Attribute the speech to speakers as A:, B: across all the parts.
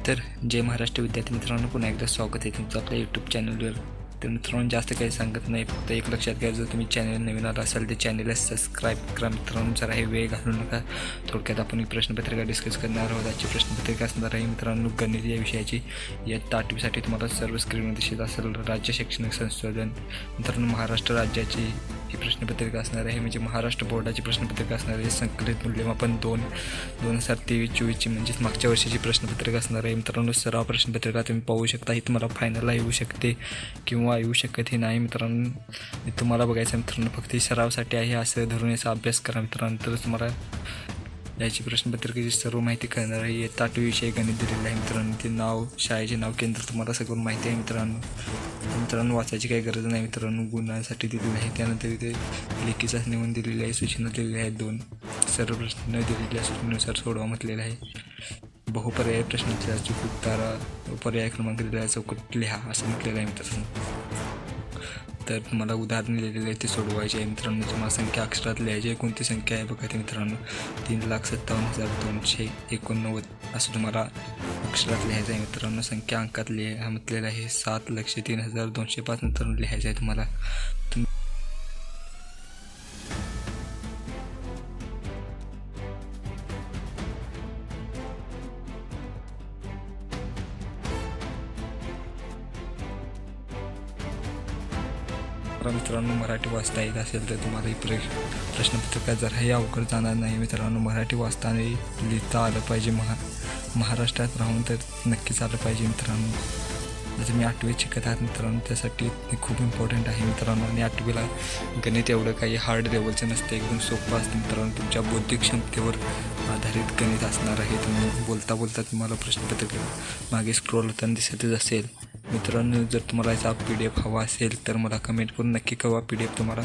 A: तर जय महाराष्ट्र विद्यार्थी मित्रांनो, पुन्हा एकदा स्वागत आहे तुमचं आपल्या यूट्यूब चॅनलवर. तर मित्रांनो, जास्त काही सांगत नाही, फक्त एक लक्षात घ्या, जर तुम्ही चॅनल नवीन आला असाल तर चॅनलला सबस्क्राईब करा. मित्रांनो, जरा हे वेळ घालू नका. थोडक्यात आपण एक प्रश्नपत्रिका डिस्कस करणार आहोत. आजची प्रश्नपत्रिका असणार आहे मित्रांनो गणित या विषयाची. इयत्ता 8वीसाठी तुम्हाला सर्व स्क्रीनवर दिसत असेल राज्य शैक्षणिक संशोधन. मित्रांनो, महाराष्ट्र राज्याची ही प्रश्नपत्रिका असणार आहे, म्हणजे महाराष्ट्र बोर्डाची प्रश्नपत्रिका असणार आहे. संकलित मूल्यमापन 2023-24ची म्हणजेच मागच्या वर्षीची प्रश्नपत्रिका असणार आहे. मित्रांनो, सराव प्रश्नपत्रिका तुम्ही पाहू शकता. ही तुम्हाला फायनलला येऊ शकते किंवा येऊ शकत ही नाही. मित्रांनो, तुम्हाला बघायचं मित्रांनो, फक्त ही सरावसाठी आहे असं धरून याचा अभ्यास करा मित्रांनो, तर तुम्हाला याची प्रश्नपत्रिकेची सर्व माहिती कळणार आहे. इयत्ता 8वी विषय गणित दिलेलं आहे मित्रांनो. ते नाव, शाळेचे नाव, केंद्र तुम्हाला सगळं माहिती आहे मित्रांनो. वाचायची काही गरज नाही मित्रांनो. गुणांसाठी दिलेलं आहे. त्यानंतर इथे लेखी चाचणी म्हणून दिलेली आहे. सूचना दिलेल्या आहेत 2. सर्व प्रश्न दिलेल्या सूचनेनुसार सोडवा म्हटलेलं आहे. बहुपर्याय प्रश्न दिलेला, चूक उत्तरा पर्याय क्रमांक दिलेला आहे, चौकट लिहा असं म्हटलेलं आहे मित्रांनो. तर तुम्हाला उदाहरण लिहिलेलं आहे ते सोडवायचे आहे मित्रांनो. तुम्हाला संख्या अक्षरात लिहायची आहे. कोणती संख्या आहे बघा ते मित्रांनो. 3,57,289 असं तुम्हाला अक्षरात लिहायचं आहे मित्रांनो. संख्या अंकात म्हटलेलं आहे 7,03,205 मित्रांनो लिहायचं आहे तुम्हाला. मित्रांनो, मराठी वाचता येत असेल तर तुम्हाला ही प्रश्नपत्रिका जराही अवघड जाणार नाही मित्रांनो. मराठी वाचता आणि लिहिता आलं पाहिजे. महाराष्ट्रात राहून तर नक्कीच आलं पाहिजे मित्रांनो. जसं मी 8वीत शिकत आहात मित्रांनो, त्यासाठी ते खूप इम्पॉर्टंट आहे मित्रांनो. आणि 8वीला गणित एवढं काही हार्ड लेवलचं नसतं, एकदम सोपं असतं मित्रांनो. तुमच्या बौद्धिक क्षमतेवर आधारित गणित असणार आहे. तुम्ही बोलता तुम्हाला प्रश्नपत्रिका मागे स्क्रोल होताना दिसतच असेल मित्रांनो. जर तुम्हाला याचा PDF हवा असेल तर मला कमेंट करून नक्की कळवा. PDF तुम्हाला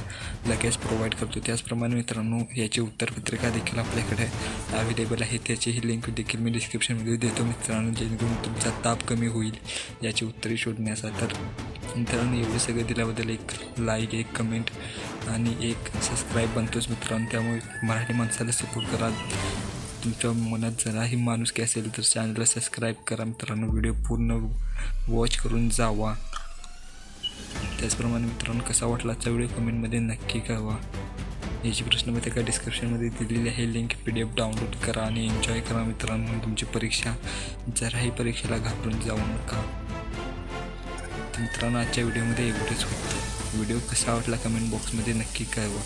A: लगेच प्रोव्हाइड करतो. त्याचप्रमाणे मित्रांनो, याची उत्तरपत्रिका देखील आपल्याकडे अवेलेबल आहे. त्याचीही लिंक देखील मी डिस्क्रिप्शनमध्ये देतो मित्रांनो, जेणेकरून तुमचा ताप कमी होईल याची उत्तरे शोधण्याचा. तर मित्रांनो, एवढे सगळे दिल्याबद्दल एक लाईक, एक कमेंट आणि एक सबस्क्राईब बनतोच मित्रांनो. त्यामुळे मराठी माणसाला सपोर्ट करा. तुमच्या मनात जराही माणुसकी असेल तर चॅनलला सबस्क्राईब करा मित्रांनो. व्हिडिओ पूर्ण वॉच करून जावा. त्याचप्रमाणे मित्रांनो, कसा वाटला आजचा व्हिडिओ कमेंटमध्ये नक्की कळवा. याची प्रश्नपत्रिका डिस्क्रिप्शनमध्ये दिलेली आहे. लिंक PDF डाउनलोड करा आणि एन्जॉय करा मित्रांनो तुमची परीक्षा. जराही परीक्षेला घाबरून जाऊ नका. तर मित्रांनो, आजच्या व्हिडिओमध्ये एवढंच होतं. व्हिडिओ कसा वाटला कमेंट बॉक्समध्ये नक्की कळवा.